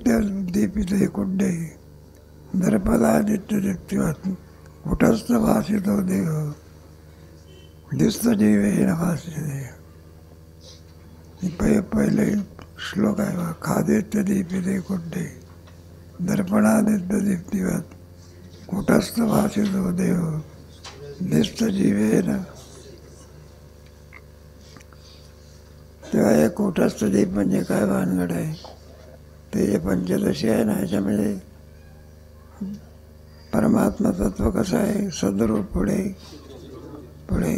नित्य दीपिते कुंडे दर्पदादित्य दीप्तिवत् कुटस्थ भासितो देव दिस्त जीवेन भासिते. पहिले श्लोक आहे बा. खादित्य दीपिते कुंडे दर्पणादित्य दीप्तिवत् कुटस्थ भासितो देव दिस्त जीवेन. तेव्हा हे कुटस्थ दीप म्हणजे काय भानगड आहे. ते जे पंचदशी आहे ना ह्याच्यामध्ये परमात्मा तत्व कसं आहे. सद्रूप पुढे पुढे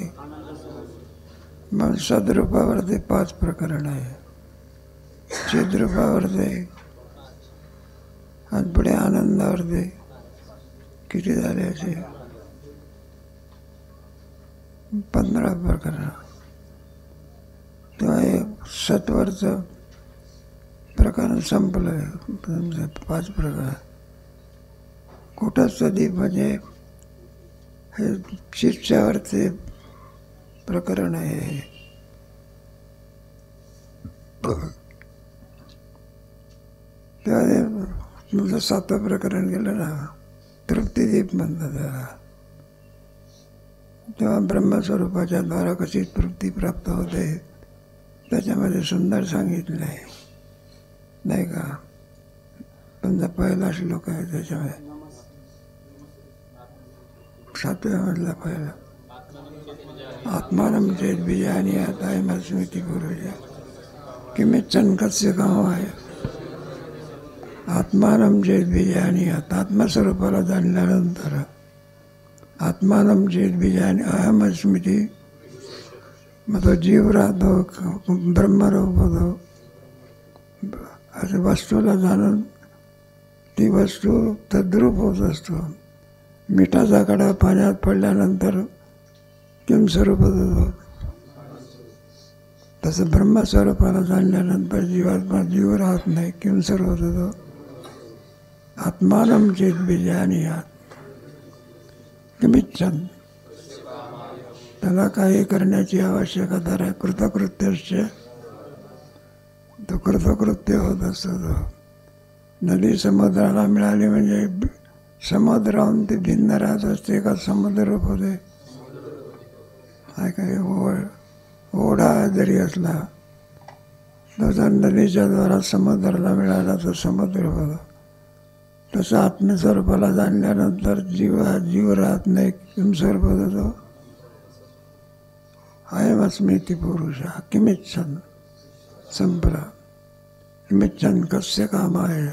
मग सद्रूपावरती 5 प्रकरण आहे. चिद्रूपावरती आणि पुढे आनंदावरती किती झाले असे 15 प्रकरण. तेव्हा हे सत्वरचं प्रकरण संपलं. 5 प्रकरण. कुटस्थ दीप म्हणजे हे शिष्यावरचे प्रकरण आहे. तेव्हा तुमचं 7वं प्रकरण गेलं ना तृप्तिदीप म्हणतात त्याला. तेव्हा ब्रह्मस्वरूपाच्या द्वारा कशी तृप्ती प्राप्त होते त्याच्यामध्ये सुंदर सांगितलं आहे नाही का. तुमचा पहिला श्लोक आहे त्याच्यामध्ये 7व्यामधला पहिला. आत्मानं चेत बीजानि आत्मस्मृती पुरुषा किमिच्छन् कस्य कामाय. आत्मानं चेत बीजानि आत्मस्वरूपाला जाणल्यानंतर आत्मानं चेत बीजानि अहमस्मृती. मग तो जीव राहतो ब्रह्मरूप होतो. असं वस्तूला जाणून ती वस्तू तद्रूप होत असतो. मिठाचा कडा पाण्यात पडल्यानंतर किम स्वरूपात होतो तसं ब्रह्मस्वरूपाला जाणल्यानंतर जीवात्मा जीव राहत नाही. किम स्वरूपात होतो. आत्मानं चेत बीजानि किमिच्छन्. त्याला काही करण्याची आवश्यकता नाही. कृतकृत्यस्य तो कृतकृत्य होत असतो. तो नदी समुद्राला मिळाली म्हणजे समुद्राहून ती भिन्न राहत असते का समुद्ररूप होते. काय काय ओढा जरी असला तर जर नदीच्या द्वारा समुद्राला मिळाला तर समुद्र होतो. तसं आत्मस्वरूपाला जाणल्यानंतर जीव राहत नाही. किम स्वरूपात होतो. अयमस्मीति पुरुषा किमिच्छन्. संपला. किमिच्छन् कस्य कामाय.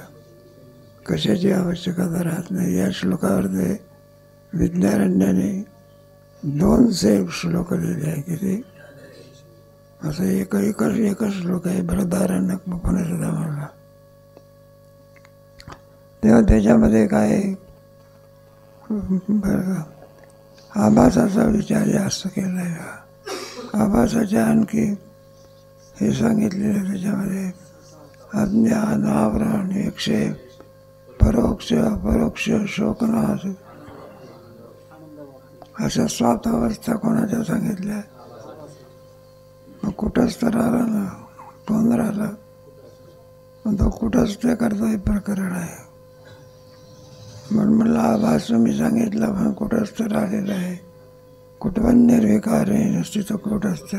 कशाची आवश्यकता राहत नाही. या श्लोकावर ते विद्यारण्याने 200 श्लोक लिहिले आहे. किती असं एकच श्लोक आहे बृहदारण्यक उपनिषदामधला. तेव्हा त्याच्यामध्ये काय आभासाचा विचार जास्त केला आहे. आभासाच्या आणखी हे सांगितलेलं त्याच्यामध्ये अज्ञान आवरण विक्षेप परोक्ष अपरोक्ष शोकनाश अशा 7 अवस्था कोणाच्या सांगितल्या. मग कुटस्थ राहिला ना. कोण राहिला मग तो कुटस्थ करता हे प्रकरण आहे. म्हणून मला आभास मी सांगितलं पण कुटस्थ राहिलेला आहे. कुटवण निर्विकार आहे नुसती कुटस्थ.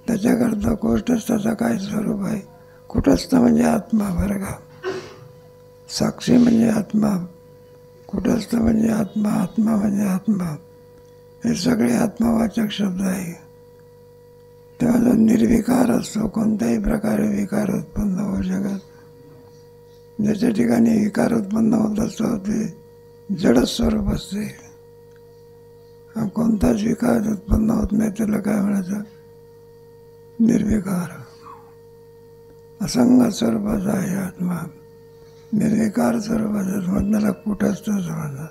त्याच्याकरता कुटस्थाचं काय स्वरूप आहे. कुटस्थ म्हणजे आत्मा बरं का. साक्षी म्हणजे आत्मा. कुटस्थ म्हणजे आत्मा. आत्मा म्हणजे आत्मा. हे सगळे आत्मवाचक शब्द आहे. तेव्हा जो निर्विकार असतो कोणत्याही प्रकारे विकार उत्पन्न होऊ शकत. ज्याच्या ठिकाणी विकार उत्पन्न होत असतो ते जड स्वरूप असते. कोणताच विकार उत्पन्न होत नाही त्याला काय म्हणायचं निर्विकार. असंग स्वरूपाचा आहे आत्मा. निर्विकार स्वरूपाचा मग त्याला कुटस्थ समजा.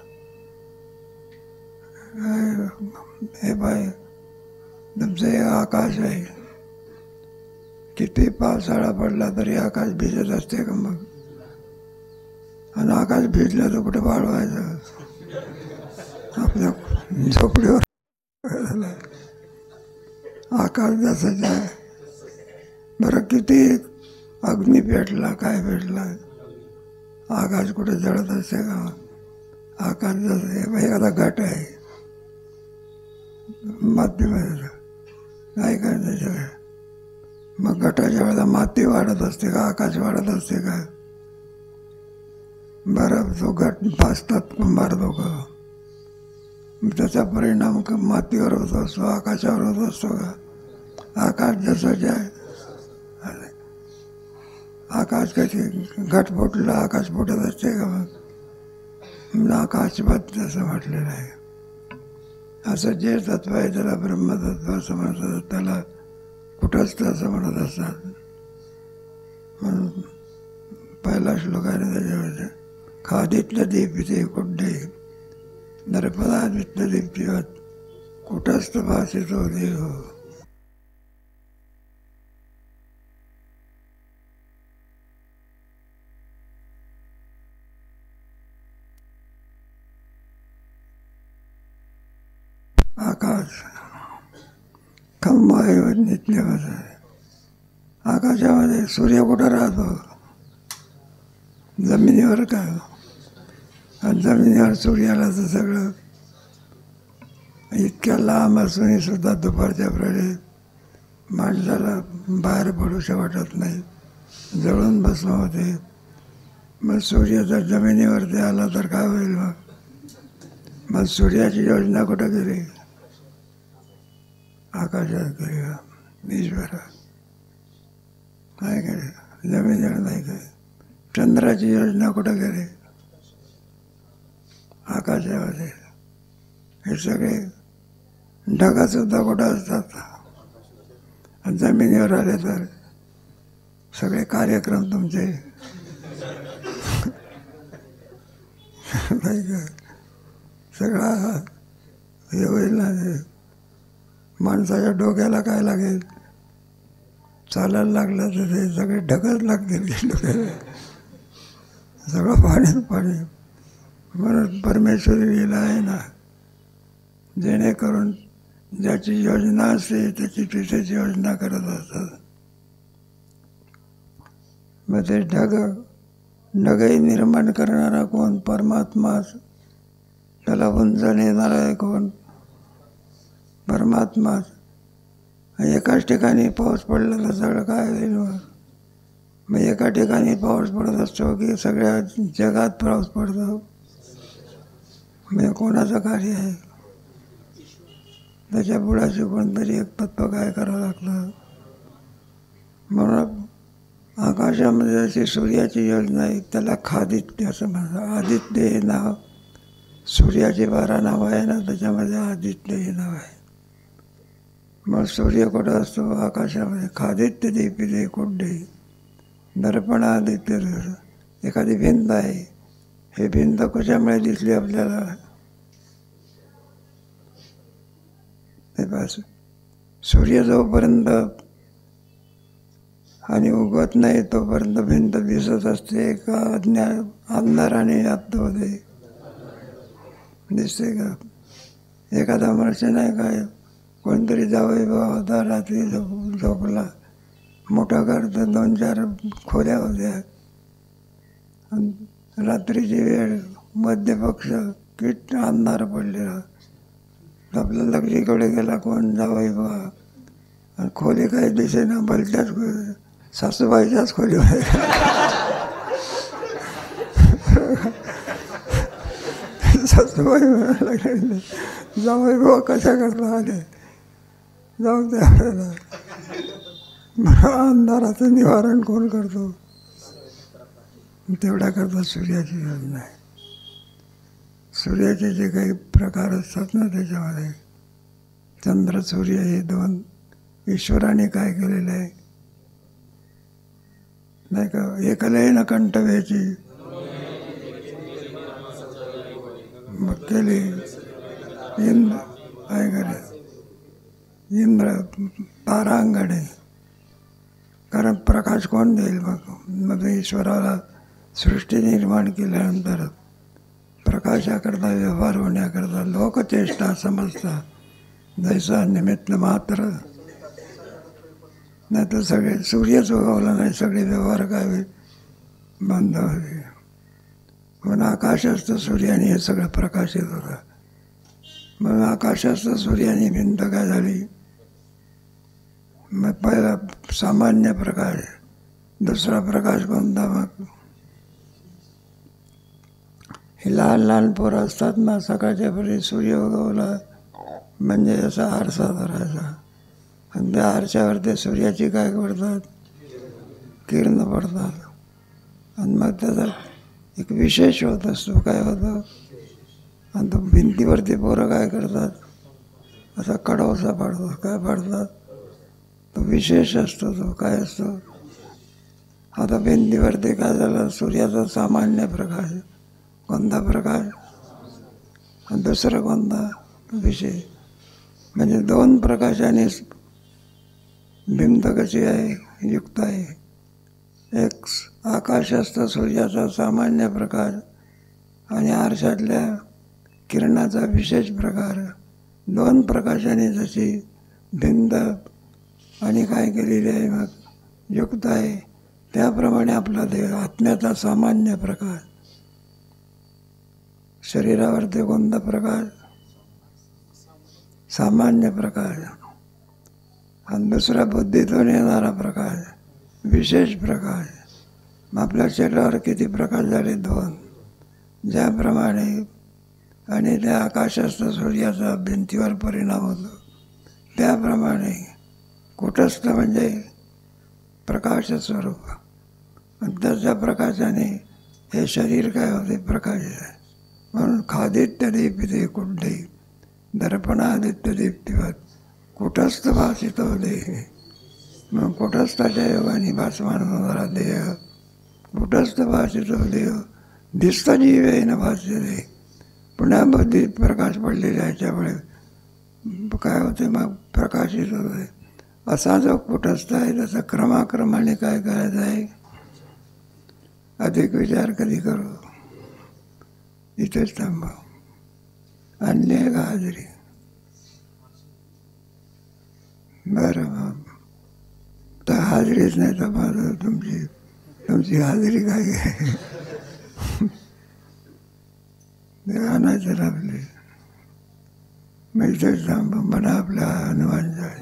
हे पाय तुमचं हे आकाश आहे. किती पावसाळा पडला तरी आकाश भिजत असते का मग. आणि आकाश भिजलं तर कुठे वाढवायचं. आपल्या झोपडीवर आकाश जसंच आहे. बरं किती अग्नी पेटला काय पेटला आकाश कुठे जळत असते का? आकाश जसं एखादा घट आहे मातीमध्ये, काय काय त्याच्याकडे, मग घटाच्या वेळेला माती वाढत असते का आकाश वाढत असते का? बरं, तो घट भासतात कुंभार लोक, त्याचा परिणाम मातीवर होत असतो, आकाशावर होत असतो का? आकाश जसं जे आहे, आकाश कशी घट फुटलं आकाश फुटत असते का? मग आकाशवत जसं म्हटलेलं आहे. असं जे तत्व आहे त्याला ब्रह्मतत्व असं म्हणतात, त्याला कुटस्थ असं म्हणत असतात. म्हणून पहिला श्लोक आहे त्याच्यामध्ये, खादित्य दीप्ती कुड्डे नरपदादित्य दीप्तिवत कुटस्थ भासितो देव. आकाश खंबाईव नित्यवत आहे. आकाशामध्ये सूर्य कुठं राहतो? जमिनीवर का? आणि जमिनीवर सूर्याला तर सगळं इतक्या लांब असूनही सुद्धा दुपारच्या वेळेत माणसाला बाहेर पडूशा वाटत नाही, जळून भस्म होते. मग सूर्य जर जमिनीवरती आला तर काय होईल? मग सूर्याची योजना कुठं केली? आकाशात केली का? ईश्वर काय केली? जमिनीवर नाही काय. चंद्राची योजना कुठं केली? आकाशामध्ये. हे सगळे ढगासुद्धा कुठं असतात? जमिनीवर आले तर सगळे कार्यक्रम तुमचे नाही का? सगळा हे होईल ना. माणसाच्या डोक्याला काय लागेल? चालायला लागलं तर ते सगळे ढगच लागतील डोक्याला, सगळं पाणी पाणी. म्हणून परमेश्वरी लीला आहे ना, जेणेकरून ज्याची योजना असते त्याची तिथेच योजना करत असतात. मग ते ढगही निर्माण करणारा कोण? परमात्माच. त्याला उंच नेणारा आहे कोण? परमात्माच. एकाच ठिकाणी पाऊस पडला तर सगळं काय होईल? मग एका ठिकाणी पाऊस पडत असतो की सगळ्या जगात पाऊस पडतो? मग कोणाचं कार्य आहे? त्याच्या पुढाची कोणतरी एक तत्व काय करावं लागतं. म्हणून आकाशामध्ये अशी सूर्याची योजना आहे, त्याला खादित्य असं म्हणतात. आदित्य हे नाव, सूर्याची 12 नावं आहे ना, त्याच्यामध्ये आदित्य हे नाव आहे. मग सूर्य कुठं असतो? आकाशामध्ये. खादित्य दीपिते कुड्डे दर्पण आदित्य. एखादी भिंत आहे, हे भिंत कशामुळे दिसली आपल्याला? ते बस सूर्य जोपर्यंत आणि उगवत नाही तोपर्यंत भिंत दिसत असते का? अंधाराने व्याप्त होते, दिसते का? एखादा मनुष्य नाही काय, कोणतरी जावई भाव होता, रात्री झोपला, मोठं घर तर 2-4 खोल्या होत्या. रात्रीची वेळ, मध्यपक्ष, किट अंधार पडलेला. आपल्या लक्ष इकडे गेला, कोण? जावई भाव. आणि खोली काही दिसेना, भलत्याच सासूबाईच्याच खोलीमध्ये. सासूबाई म्हणायला लागले, जावई भाऊ कशा करता आले? जाऊ द्या आपल्याला. अंधाराचं निवारण कोण करतो? तेवढ्या करता सूर्याची योजना आहे. सूर्याचे जे काही प्रकार असतात ना त्याच्यामध्ये, चंद्र सूर्य हे 2 ईश्वराने काय केलेलं आहे नाही का? एकलयन कंठव्याची मग केली इंद्र, काय करे इंद्र तारांगणे. कारण प्रकाश कोण देईल? मग ईश्वराला सृष्टी निर्माण केल्यानंतर प्रकाशाकरता, व्यवहार होण्याकरता लोकचेष्टा समजता जैसा निमित्त मात्र. नाही तर सगळे सूर्यच उगवला नाही, सगळे व्यवहार काय बंद होते. म्हणून आकाशस्थ सूर्याने हे सगळं प्रकाशित होतं. मग आकाशस्थ सूर्याने भिंत काय झाली, मग पहिला सामान्य प्रकाश, दुसरा प्रकाश कोणता, मग हे लहान लहान पोरं असतात ना, सकाळच्या वेळी सूर्य उगवला म्हणजे असा आरसा धरायचा आणि त्या आरशावर ते सूर्याची काय पडतात, किरण पडतात आणि मग त्याचा एक विशेष होत असतो. काय होतं, आणि तो भिंतीवरती पोरं काय करतात, असा कडवसा पाडतात. काय पाडतात, तो विशेष असतो. तो काय असतो, आता भिंतीवरती काय झालं, सूर्याचा सामान्य प्रकाश, कोणता प्रकाश, आणि दुसरा कोणता विशेष. म्हणजे दोन प्रकाशाने भिंत कशी आहे, युक्त आहे. एक आकाशस्थ सूर्याचा सामान्य प्रकाश आणि आरशातल्या किरणाचा विशेष प्रकार, दोन प्रकाशाने जशी भिंत आणि काय केलेली आहे मग युक्त आहे, त्याप्रमाणे आपला देह आत्म्याचा सामान्य प्रकाश. शरीरावरती कोणता प्रकाश, सामान्य प्रकाश, आणि दुसरा बुद्धीतून येणारा प्रकाश, विशेष प्रकाश. आपल्या शरीरावर किती प्रकाश झाले, दोन. ज्याप्रमाणे आणि त्या आकाशस्थ सूर्याचा भिंतीवर परिणाम होतो, त्याप्रमाणे कुटस्थ म्हणजे प्रकाश स्वरूप, आणि त्याच्या प्रकाशाने हे शरीर काय होते, प्रकाशित आहे. म्हणून खादित्य दीप्ती कुंडे दर्पणादित्य दीप्तिवत कुटस्थ भासितो देह. मग कुटस्थाच्या योगाने भासमान होणारा देह, कुटस्थ भासितो देह, दिसत जीवेन भास्यते. पुन्हा बुद्धीत प्रकाश पडलेला याच्यामुळे काय होते, मग प्रकाशित होते. असा जो कुटस्थ आहे त्याचा क्रमाक्रमाने काय करायचं आहे, अधिक विचार कधी करू, इथेच थांबा. आणली आहे का हाजरी, बरं मग तर हाजरीच नाही तर माझं तुमची हाजरी काय आहे, आणायचं आपले. मग इथेच थांबा. म्हणा आपला हनुमान जाय.